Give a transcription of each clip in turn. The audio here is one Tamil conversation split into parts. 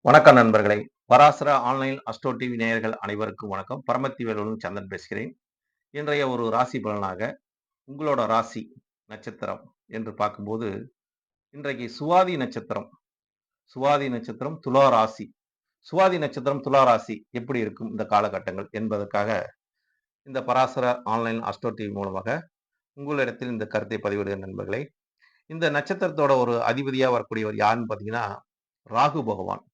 வணக்கம் நண்பர்களே! பராசர ஆன்லைன் அஸ்ட்ரோ டிவி நேயர்கள் அனைவருக்கும் வணக்கம். பரமத்தி வேலூரும் சந்திரன் பேசுகிறேன். இன்றைய ஒரு ராசி பலனாக உங்களோட ராசி, நட்சத்திரம் என்று பார்க்கும்போது, இன்றைக்கு சுவாதி நட்சத்திரம். சுவாதி நட்சத்திரம் துலா ராசி. சுவாதி நட்சத்திரம் துலா ராசி எப்படி இருக்கும் இந்த காலகட்டங்கள் என்பதற்காக, இந்த பராசர ஆன்லைன் அஸ்ட்ரோ டிவி மூலமாக உங்களிடத்தில் இந்த கருத்தை பதிவிடுகிறேன் நண்பர்களே. இந்த நட்சத்திரத்தோட ஒரு அதிபதியா வரக்கூடியவர் யாருன்னு பார்த்தீங்கன்னா, ராகு பகவான்.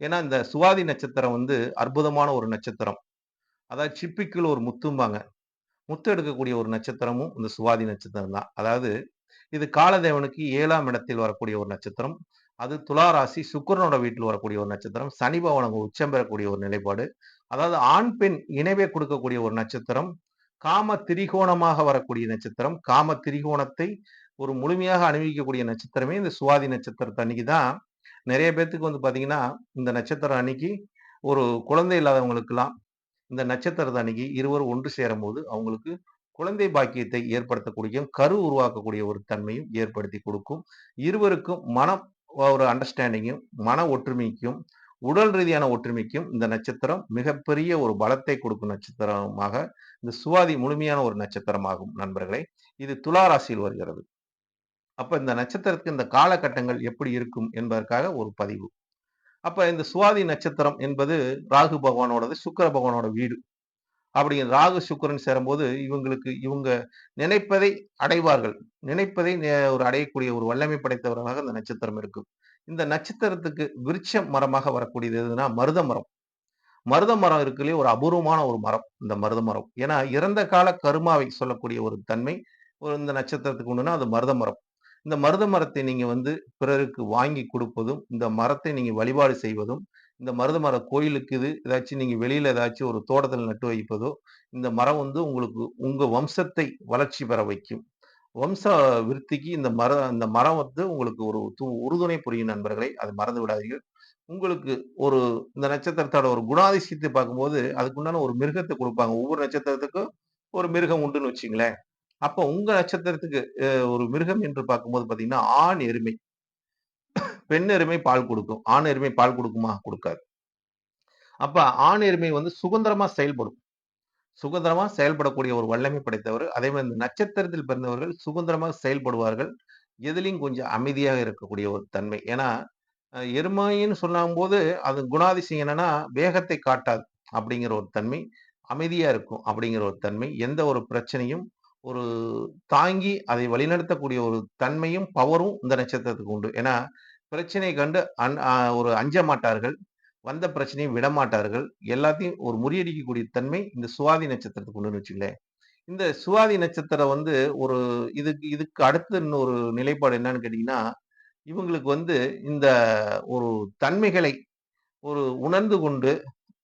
ஏன்னா, இந்த சுவாதி நட்சத்திரம் அற்புதமான ஒரு நட்சத்திரம். அதாவது சிப்பிக்குள்ள ஒரு முத்தும்பாங்க. முத்து எடுக்கக்கூடிய ஒரு நட்சத்திரமும் இந்த சுவாதி நட்சத்திரம் தான். அதாவது இது காலதேவனுக்கு 7ஆம் இடத்தில் வரக்கூடிய ஒரு நட்சத்திரம். அது துலா ராசி சுக்கிரனோட வீட்டில் வரக்கூடிய ஒரு நட்சத்திரம். சனி பகவான் அங்க உச்சம் பெறக்கூடிய ஒரு நிலைப்பாடு. அதாவது ஆண், பெண் இணைவை கொடுக்கக்கூடிய ஒரு நட்சத்திரம். காம திரிகோணமாக வரக்கூடிய நட்சத்திரம். காம திரிகோணத்தை ஒரு முழுமையாக அனுபவிக்கக்கூடிய நட்சத்திரமே இந்த சுவாதி நட்சத்திரத்து அன்னைக்கு தான் நெறைய பேத்துக்கு பார்த்தீங்கன்னா, இந்த நட்சத்திரம் அன்னைக்கு ஒரு குழந்தை இல்லாதவங்களுக்கெல்லாம் இந்த நட்சத்திரத்து அன்னைக்கு இருவரும் ஒன்று சேரும்போது, அவங்களுக்கு குழந்தை பாக்கியத்தை ஏற்படுத்தக்கூடிய, கரு உருவாக்கக்கூடிய ஒரு தன்மையும் ஏற்படுத்தி கொடுக்கும். இருவருக்கும் மனம் ஒரு அண்டர்ஸ்டாண்டிங்கும், மன ஒற்றுமைக்கும், உடல் ரீதியான ஒற்றுமைக்கும் இந்த நட்சத்திரம் மிகப்பெரிய ஒரு பலத்தை கொடுக்கும் நட்சத்திரமாக இந்த சுவாதி முழுமையான ஒரு நட்சத்திரமாகும் நண்பர்களே. இது துலா ராசியில் வருகிறது. அப்ப இந்த நட்சத்திரத்துக்கு இந்த காலகட்டங்கள் எப்படி இருக்கும் என்பதற்காக ஒரு பதிவு. அப்ப இந்த சுவாதி நட்சத்திரம் என்பது ராகு பகவானோடது, சுக்கிர பகவானோட வீடு. அப்படி ராகு, சுக்கிரன் சேரும்போது இவங்க நினைப்பதை அடைவார்கள். நினைப்பதை ஒரு அடையக்கூடிய ஒரு வல்லமை படைத்தவர்களாக இந்த நட்சத்திரம் இருக்கும். இந்த நட்சத்திரத்துக்கு விருட்ச மரமாக வரக்கூடியது எதுன்னா மருத மரம். மருத மரம் இருக்குல்லயே ஒரு அபூர்வமான ஒரு மரம். இந்த மருத மரம். ஏன்னா இறந்த கால கருமாவை சொல்லக்கூடிய ஒரு தன்மை இந்த நட்சத்திரத்துக்கு உண்டுன்னா அது மருத மரம். இந்த மருத மரத்தை நீங்க பிறருக்கு வாங்கி கொடுப்பதும், இந்த மரத்தை நீங்க வழிபாடு செய்வதும், இந்த மருத மர கோயிலுக்கு ஏதாச்சும் நீங்க வெளியில ஏதாச்சும் ஒரு தோட்டத்துல நட்டு வைப்பதோ, இந்த மரம் உங்களுக்கு உங்க வம்சத்தை வளர்ச்சி பெற வைக்கும். வம்ச விருத்திக்கு இந்த மரம் உங்களுக்கு ஒரு உறுதுணை புரியும் நண்பர்களே. அதை மறந்து விடாதீர்கள். உங்களுக்கு ஒரு இந்த நட்சத்திரத்தோட ஒரு குணாதிசயத்தை பார்க்கும்போது, அதுக்குண்டான ஒரு மிருகத்த குடுப்பாங்க. ஒவ்வொரு நட்சத்திரத்துக்கும் ஒரு மிருகம் உண்டுன்னு வச்சுக்கங்களேன். அப்ப உங்க நட்சத்திரத்துக்கு ஒரு மிருகம் என்று பார்க்கும்போது பார்த்தீங்கன்னா, ஆண் எருமை. பெண் எருமை பால் குடுக்கும். ஆண் எருமை பால் குடுக்குமா? குடுக்காது. அப்ப ஆண் எருமை சுதந்திரமா செயல்படும். சுதந்திரமா செயல்படக்கூடிய ஒரு வல்லமை படைத்தவர். அதே மாரி இந்த நட்சத்திரத்தில் பிறந்தவர்கள் சுதந்திரமா செயல்படுவார்கள். எதிலயும் கொஞ்சம் அமைதியாக இருக்கக்கூடிய ஒரு தன்மை. ஏன்னா, எருமைன்னு சொல்லும்போது அது குணாதிசயம் என்னன்னா, வேகத்தை காட்டாது அப்படிங்கிற ஒரு தன்மை. அமைதியா இருக்கும் அப்படிங்கிற ஒரு தன்மை. எந்த ஒரு பிரச்சனையும் ஒரு தாங்கி அதை வழிநடத்தக்கூடிய ஒரு தன்மையும், பவரும் இந்த நட்சத்திரத்துக்கு உண்டு. ஏன்னா, பிரச்சனை கண்டு ஒரு அஞ்ச மாட்டார்கள். வந்த பிரச்சனையை விடமாட்டார்கள். எல்லாத்தையும் ஒரு முறியடிக்கக்கூடிய தன்மை இந்த சுவாதி நட்சத்திரத்துக்கு உண்டுன்னு வச்சுக்கங்களேன். இந்த சுவாதி நட்சத்திரம் ஒரு இதுக்கு அடுத்து இன்னொரு நிலைப்பாடு என்னன்னு கேட்டீங்கன்னா, இவங்களுக்கு இந்த ஒரு தன்மைகளை ஒரு உணர்ந்து கொண்டு,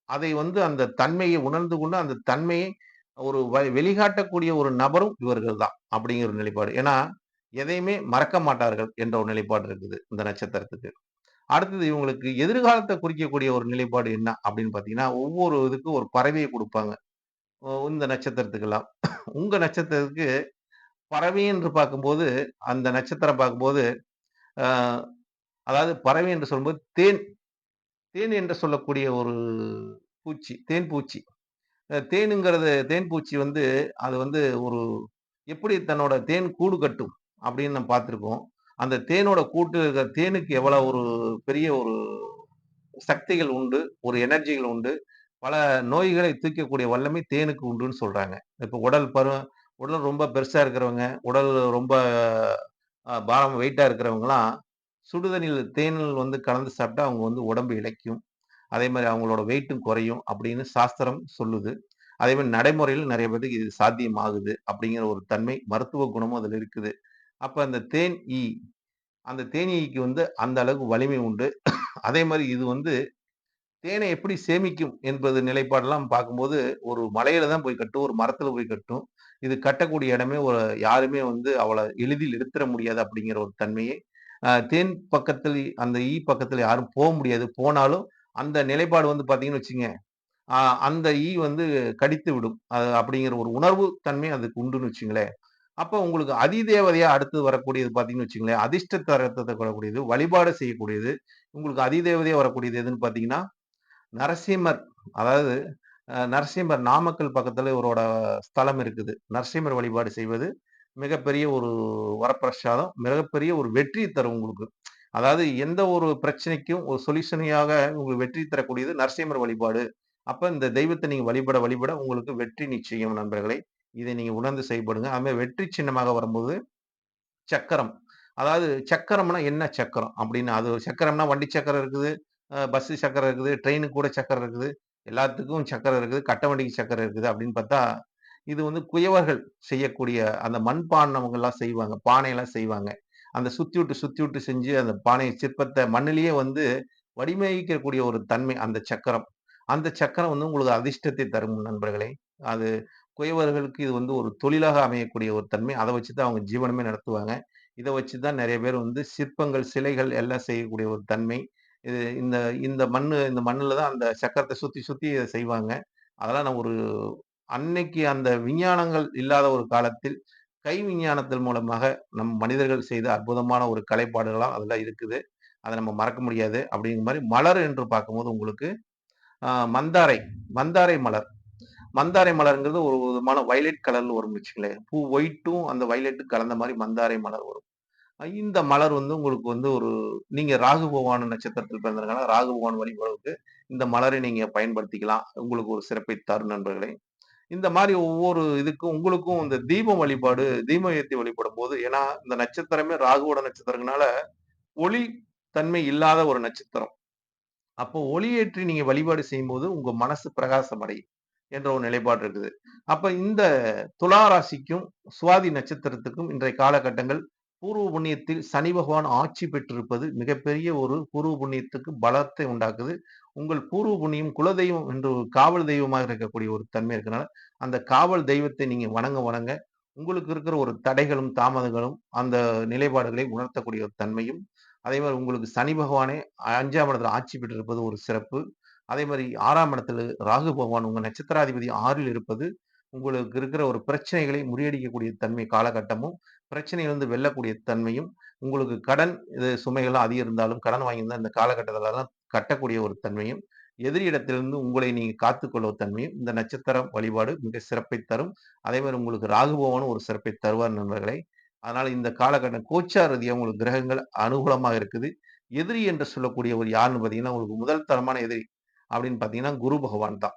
அதை அந்த தன்மையை உணர்ந்து கொண்டு, அந்த தன்மையை ஒரு வெளிகாட்டக்கூடிய ஒரு நபரும் இவர்கள் தான். அப்படிங்கிற ஒரு நிலைப்பாடு. ஏன்னா, எதையுமே மறக்க மாட்டார்கள் என்ற ஒரு நிலைப்பாடு இருக்குது இந்த நட்சத்திரத்துக்கு. அடுத்தது இவங்களுக்கு எதிர்காலத்த குறிக்கக்கூடிய ஒரு நிலைப்பாடு என்ன அப்படின்னு பார்த்தீங்கன்னா, ஒவ்வொரு இதுக்கும் ஒரு பறவைய குடுப்பாங்க. இந்த நட்சத்திரத்துக்கெல்லாம். உங்க நட்சத்திரத்துக்கு பறவை என்று பார்க்கும்போது, அந்த நட்சத்திரம் பார்க்கும்போது, அ அதாவது பறவை என்று சொல்லும்போது தேன், தேன் என்று சொல்லக்கூடிய ஒரு பூச்சி, தேன் பூச்சி. தேன் பூச்சி அது ஒரு எப்படி தன்னோட தேன் கூடு கட்டும் அப்படின்னு நம்ம பார்த்திருக்கோம். அந்த தேனோட கூட்டுல இருக்கிற தேனுக்கு எவ்வளவு ஒரு பெரிய ஒரு சக்திகள் உண்டு, ஒரு எனர்ஜிகள் உண்டு. பல நோய்களை தீர்க்கக்கூடிய வல்லமை தேனுக்கு உண்டுன்னு சொல்றாங்க. இப்ப உடல் ரொம்ப பெருசா இருக்கிறவங்க, உடல் ரொம்ப பாரம் வெயிட்டா இருக்கிறவங்கலாம், சுடுதண்ணீல தேன் கலந்து சாப்பிட்டா அவங்க உடம்பு இளைக்கும். அதே மாரி அவங்களோட வெயிட்டும் குறையும் அப்படின்னு சாஸ்திரம் சொல்லுது. அதே மாரி நடைமுறையில நெறைய பேத்துக்கு இது சாத்தியமாகுது அப்படிங்கிற ஒரு தன்மை, மருத்துவ குணமும் அதுல இருக்குது. அப்ப அந்த தேன் ஈ, அந்த தேனீக்கு அந்த அளவுக்கு வலிமை உண்டு. அதே மாரி இது தேனை எப்படி சேமிக்கும் என்பது நிலைப்பாடெல்லாம் பார்க்கும்போது, ஒரு மலையில தான் போய் கட்டும், ஒரு மரத்துல போய் கட்டும். இது கட்டக்கூடிய இடமே யாருமே அவ்வள எளிதில் எடுத்துற முடியாது அப்படிங்கிற ஒரு தன்மையை, தேன் பக்கத்தில் அந்த ஈ பக்கத்துல யாரும் முடியாது. போனாலும் அந்த நிலைப்பாடு பார்த்தீங்கன்னு வச்சுக்கங்க, அந்த ஈ கடித்து விடும். அப்படிங்கிற ஒரு உணர்வு தன்மை அதுக்கு உண்டுன்னு வச்சுங்களேன். அப்ப உங்களுக்கு அதிதேவதையா அடுத்து வரக்கூடியது பார்த்தீங்கன்னு வச்சுக்கங்களேன், அதிர்ஷ்ட தரத்த தரக்கூடியது, வழிபாடு செய்யக்கூடியது, உங்களுக்கு அதிதேவதையா வரக்கூடியது எதுன்னு பார்த்தீங்கன்னா, நரசிம்மர். அதாவது நரசிம்மர் நாமக்கல் பக்கத்துல இவரோட ஸ்தலம் இருக்குது. நரசிம்மர் வழிபாடு செய்வது மிகப்பெரிய ஒரு வரப்பிரசாதம். மிகப்பெரிய ஒரு வெற்றி தரும் உங்களுக்கு. அதாவது எந்த ஒரு பிரச்சனைக்கும் ஒரு சொல்யூஷனையாக உங்களுக்கு வெற்றி தரக்கூடியது நரசிம்மர் வழிபாடு. அப்ப இந்த தெய்வத்த நீங்க வழிபட வழிபட உங்களுக்கு வெற்றி நிச்சயம் நண்பர்களே. இதை நீங்க உணர்ந்து செயல்படுங்க. அதுமாரி வெற்றி சின்னமாக வரும்போது சக்கரம். அதாவது சக்கரம்னா என்ன சக்கரம்? அப்படின்னு அது சக்கரம்னா வண்டி சக்கரம் இருக்குது, பஸ் சக்கரம் இருக்குது, ட்ரெயினுக்கு கூட சக்கரம் இருக்குது. எல்லாத்துக்கும் சக்கரம் இருக்குது. கட்ட வண்டிக்கு சக்கரம் இருக்குது அப்படின்னு பார்த்தா, இது வந்து குயவர்கள் செய்யக்கூடிய அந்த மண்பாண்டங்கள்லாம் செய்வாங்க. பானையெல்லாம் செய்வாங்க. அந்த சுத்தி விட்டு செஞ்சு அந்த பானை சிற்பத்த மண்ணிலேயே வந்து வடிவமைக்கக்கூடிய ஒரு தன்மை அந்த சக்கரம். அந்த சக்கரம் வந்து உங்களுக்கு அதிர்ஷ்டத்தை தரும் நண்பர்களே. அது குயவர்களுக்கு இது வந்து ஒரு தொழிலாக அமையக்கூடிய ஒரு தன்மை. அத வச்சு தான் அவங்க ஜீவனமே நடத்துவாங்க. இத வச்சு தான் நெறைய பேர் வந்து சிற்பங்கள், சிலைகள் எல்லாம் செய்யக்கூடிய ஒரு தன்மை. இது இந்த இந்த மண்ணுல தான் அந்த சக்கரத்த சுத்தி சுத்தி இத செய்வாங்க. அதெல்லாம் நான் ஒரு அன்னைக்கு அந்த விஞ்ஞானங்கள் இல்லாத ஒரு காலத்தில், கை விஞ்ஞானத்தின் மூலமாக நம் மனிதர்கள் செய்த அற்புதமான ஒரு கலைப்பாடுகளா அதுல இருக்குது. அத நம்ம மறக்க முடியாது. அப்படிங்கிற மாரி மலர் என்று பார்க்கும்போது உங்களுக்கு மந்தாரை, மந்தாரை மலர். மந்தாரை மலர்ங்கிறது ஒரு விதமான வயலட் கலர்ல வரும்னு வச்சுக்கங்களேன். பூ ஒயிட்டும் அந்த வயலட்டும் கலந்த மாரி மந்தாரை மலர் வரும். இந்த மலர் வந்து உங்களுக்கு வந்து ஒரு நீங்க ராகு பகவான் நட்சத்திரத்தில் பிறந்திருக்கனால, ராகு பகவான் வழிபாடுக்கு இந்த மலரை நீங்க பயன்படுத்திக்கலாம். உங்களுக்கு ஒரு சிறப்பை தரும் நண்பர்களே. இந்த மாரி ஒவ்வொரு இதுக்கும் உங்களுக்கும் இந்த தீபம் வழிபாடு, தீபம் ஏத்தி வழிபடும்போது ஏன்னா, இந்த நட்சத்திரமே ராகுவோட நட்சத்திரங்கனால, ஒளி தன்மை இல்லாத ஒரு நட்சத்திரம். அப்போ ஒளியேற்றி நீங்க வழிபாடு செய்யும்போது, உங்க மனசு பிரகாசம் அடையும். என்ற ஒரு நிலைப்பாடு இருக்குது. அப்ப இந்த துலா ராசிக்கும், சுவாதி நட்சத்திரத்துக்கும் இன்றைய காலகட்டங்கள் பூர்வ புண்ணியத்தில் சனி பகவான் ஆட்சி பெற்றிருப்பது மிகப்பெரிய ஒரு பூர்வ புண்ணியத்துக்கு பலத்தை உண்டாக்குது. உங்கள் பூர்வ புண்ணியம் குலதெய்வம் என்று ஒரு காவல் தெய்வமாக இருக்கக்கூடிய ஒரு தன்மை இருக்கனால, அந்த காவல் தெய்வத்தை நீங்க வணங்க வணங்க, உங்களுக்கு இருக்கிற ஒரு தடைகளும், தாமதங்களும் அந்த நிலைப்பாடுகளை உணர்த்தக்கூடிய ஒரு தன்மையும், அதே மாரி உங்களுக்கு சனி பகவானே 5ஆம் இடத்துல ஆட்சி பெற்றிருப்பது ஒரு சிறப்பு. அதே மாரி 6ஆம் இடத்துல ராகு பகவான் உங்க நட்சத்திராதிபதி 6ல் இருப்பது, உங்களுக்கு இருக்கிற ஒரு பிரச்சனைகளை முறியடிக்கக்கூடிய தன்மை காலகட்டமும், பிரச்சனையிலிருந்து வெல்லக்கூடிய தன்மையும், உங்களுக்கு கடன் இது சுமைகள்லாம் அதிகம் இருந்தாலும், கடன் வாங்கியிருந்தா இந்த காலகட்டத்திலலாம் கட்டக்கூடிய ஒரு தன்மையும், எதிரியிடத்திலிருந்து உங்களை நீங்க காத்துக்கொள்ளும் தன்மையும், இந்த நட்சத்திரம் வழிபாடு மிக சிறப்பை தரும். அதே மாரி உங்களுக்கு ராகு பகவானும் ஒரு சிறப்பை தருவார் நண்பர்களே. அதனால இந்த காலகட்டம் கோச்சார் ரீதியா உங்களுக்கு கிரகங்கள் அனுகூலமாக இருக்குது. எதிரி என்று சொல்லக்கூடியவர் யாருன்னு பார்த்தீங்கன்னா, உங்களுக்கு முதல் தரமான எதிரி அப்படின்னு பார்த்தீங்கன்னா, குரு பகவான் தான்.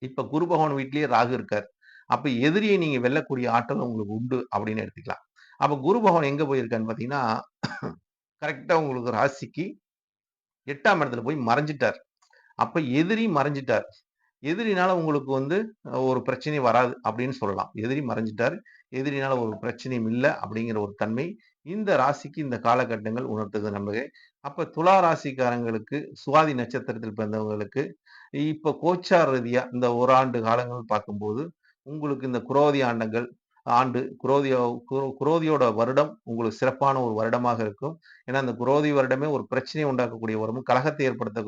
இப்ப குரு பகவான் வீட்டிலேயே ராகு இருக்கார். அப்ப எதிரியை நீங்க வெல்லக்கூடிய ஆற்றல் உங்களுக்கு உண்டு அப்படின்னு எடுத்துக்கலாம். அப்ப குரு பகவான் எங்க போயிருக்காருன்னு பார்த்தீங்கன்னா, கரெக்ட்டா உங்களுக்கு ராசிக்கு 8ஆம் இடத்துல போய் மறைஞ்சுட்டார். அப்ப எதிரி மறைஞ்சுட்டார். எதிரினால உங்களுக்கு வந்து ஒரு பிரச்சனை வராது அப்படின்னு சொல்லலாம். எதிரி மறைஞ்சுட்டாரு. எதிரினால ஒரு பிரச்சனையும் இல்ல அப்படிங்கிற ஒரு தன்மை இந்த ராசிக்கு இந்த காலகட்டங்கள் உணர்த்துது நண்பர்களே. அப்ப துலா ராசிக்காரங்களுக்கு சுவாதி நட்சத்திரத்தில் பிறந்தவங்களுக்கு இப்ப கோச்சார் ரீதியா இந்த ஓராண்டு காலங்கள் பார்க்கும்போது, உங்களுக்கு இந்த குரோதி குரோதியோட வருடம் உங்களுக்கு சிறப்பான ஒரு வருடமாக இருக்கும். ஏன்னா, இந்த குரோதி வருடமே ஒரு பிரச்சனையை உண்டாக்கக்கூடிய வருடம், கலகத்தை ஏற்படுத்த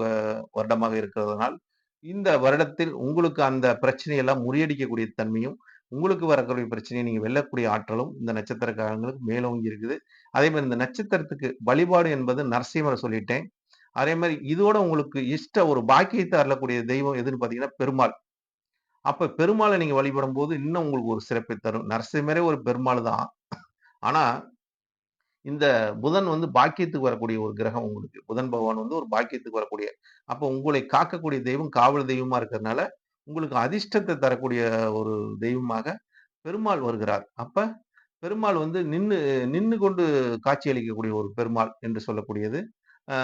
வருடமாக இருக்கிறதுனால், இந்த வருடத்தில் உங்களுக்கு அந்த பிரச்சனையெல்லாம் முறியடிக்கக்கூடிய தன்மையும், உங்களுக்கு வரக்கூடிய பிரச்சனையை நீங்க வெல்லக்கூடிய ஆற்றலும் இந்த நட்சத்திரக்காரங்களுக்கு மேலோங்கி இருக்குது. அதே மாரி இந்த நட்சத்திரத்துக்கு வழிபாடு என்பது நரசிம்மர சொல்லிட்டேன். அதே மாரி இதோட உங்களுக்கு ஒரு பாக்கியத்த அருளக்கூடிய தெய்வம் எதுன்னு பார்த்தீங்கன்னா, பெருமாள். அப்ப பெருமாள நீங்க வழிபடும்போது, இன்னும் உங்களுக்கு ஒரு சிறப்பை தரும். நரசிம்மரே ஒரு பெருமாள் தான். ஆனா, இந்த புதன் வந்து பாக்கியத்துக்கு வரக்கூடிய ஒரு கிரகம் உங்களுக்கு. புதன் பகவான் வந்து ஒரு பாக்கியத்துக்கு வரக்கூடிய அப்ப உங்களை காக்கக்கூடிய தெய்வம் காவல் தெய்வமா இருக்கிறதுனால, உங்களுக்கு அதிர்ஷ்டத்த தரக்கூடிய ஒரு தெய்வமாக பெருமாள் வருகிறார். அப்ப பெருமாள் வந்து நின்னு கொண்டு காட்சி அளிக்கக்கூடிய ஒரு பெருமாள் என்று சொல்லக்கூடியது. அ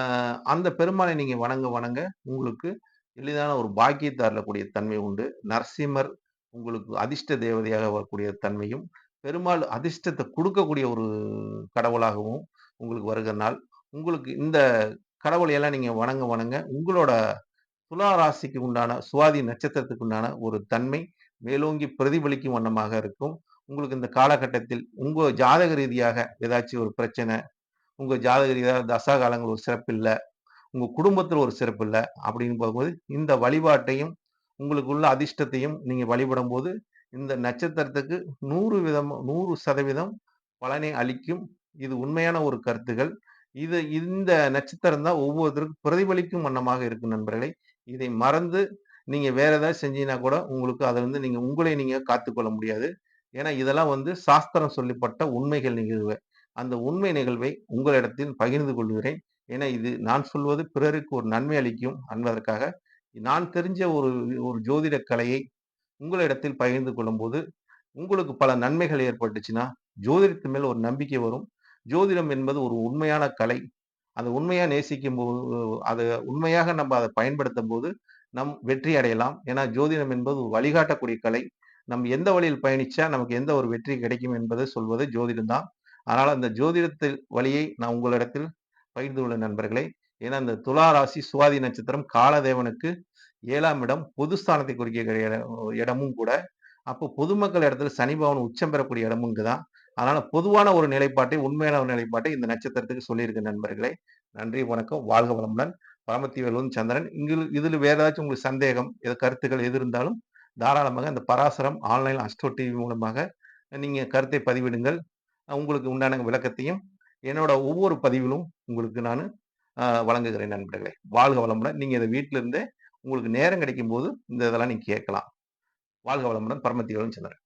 அந்த பெருமாளை நீங்க வணங்க வணங்க உங்களுக்கு எளிதான ஒரு பாக்கியத்த அருளக்கூடிய தன்மை உண்டு. நரசிம்மர் உங்களுக்கு அதிர்ஷ்ட தேவதையாக வரக்கூடிய தன்மையும், பெருமாள் அதிர்ஷ்டத்த குடுக்கக்கூடிய ஒரு கடவுளாகவும் உங்களுக்கு வருகிறனால், உங்களுக்கு இந்த கடவுளை எல்லாம் நீங்க வணங்க வணங்க உங்களோட துலா ராசிக்கு உண்டான சுவாதி நட்சத்திரத்துக்கு உண்டான ஒரு தன்மை மேலோங்கி பிரதிபலிக்கும் வண்ணமாக இருக்கும். உங்களுக்கு இந்த காலகட்டத்தில் உங்க ஜாதக ரீதியாக ஏதாச்சும் ஒரு பிரச்சனை, உங்க ஜாதக ரீதியா தசா காலங்கள் ஒரு சிறப்பில்ல, உங்க குடும்பத்துல ஒரு சிறப்பு இல்ல அப்படின்னு போகும்போது, இந்த வழிபாட்டையும், உங்களுக்கு உள்ள அதிர்ஷ்டத்தையும் நீங்க வழிபடும்போது, இந்த நட்சத்திரத்துக்கு 100% பலனை அளிக்கும். இது உண்மையான ஒரு கருத்துகள். இந்த நட்சத்திரம் தான் ஒவ்வொருத்தருக்கும் பிரதிபலிக்கும் வண்ணமாக இருக்கும் நண்பர்களே. இதை மறந்து நீங்க வேற ஏதாவது செஞ்சீங்கன்னா கூட, உங்களுக்கு அதிலிருந்து நீங்க உங்களை நீங்க காத்துக்கொள்ள முடியாது. ஏன்னா, இதெல்லாம் சாஸ்திரம் சொல்லப்பட்ட உண்மைகள் நிகழ்வு. அந்த உண்மை நிகழ்வை உங்களிடத்தில் பகிர்ந்து கொள்கிறேன். ஏன்னா, இது நான் சொல்வது பிறருக்கு ஒரு நன்மை அளிக்கும் என்பதற்காக, நான் தெரிஞ்ச ஒரு ஒரு ஜோதிட கலையை உங்களிடத்தில் பகிர்ந்து கொள்ளும்போது, உங்களுக்கு பல நன்மைகள் ஏற்பட்டுச்சுன்னா, ஜோதிடத்தின் மேல் ஒரு நம்பிக்கை வரும். ஜோதிடம் என்பது ஒரு உண்மையான கலை. அத உண்மையா நேசிக்கும்போது, அத உண்மையாக அத பயன்படுத்தும்போது, நம் வெற்றி அடையலாம். ஏன்னா, ஜோதிடம் என்பது ஒரு வழிகாட்டக்கூடிய கலை. எந்த வழியில் பயணிச்சா நமக்கு எந்த ஒரு வெற்றி கிடைக்கும் என்பதை சொல்வது ஜோதிடம் தான். அதனால அந்த ஜோதிடத்தில் வழியை நான் உங்களிடத்தில் பகிர்ந்து கொள்ள நண்பர்களே. ஏன்னா, இந்த துலா ராசி சுவாதி நட்சத்திரம் காலதேவனுக்கு 7ஆம் இடம் பொது ஸ்தானத்தை குறிக்கக்கூடிய இடமும் கூட. அப்போ பொதுமக்கள் இடத்துல சனி பகவான் உச்சம் பெறக்கூடிய இடமும் இங்க தான். அதனால பொதுவான ஒரு நிலைப்பாட்டை, உண்மையான ஒரு நிலைப்பாட்டை இந்த நட்சத்திரத்துக்கு சொல்லியிருக்கேன் நண்பர்களே. நன்றி, வணக்கம். வாழ்க வளமுடன். பரமத்தி வேலூர் சந்திரன். இதில வேற ஏதாச்சும் உங்களுக்கு சந்தேகம், கருத்துக்கள் எது இருந்தாலும் தாராளமாக இந்த பராசரம் ஆன்லைன் அஸ்ட்ரோ டிவி மூலமாக நீங்க கருத்தை பதிவிடுங்கள். உங்களுக்கு உண்டான விளக்கத்தையும் என்னோட ஒவ்வொரு பதிவிலும் உங்களுக்கு நானு வழங்குகிறேன் நண்பர்களே. வாழ்க வளமுடன். நீங்க இத வீட்ல இருந்தே உங்களுக்கு நேரம் கிடைக்கும்போது இந்த இதெல்லாம் நீங்க கேட்கலாம். வாழ்க வளமுடன். பரமத்தி வேலன் சந்திரன்.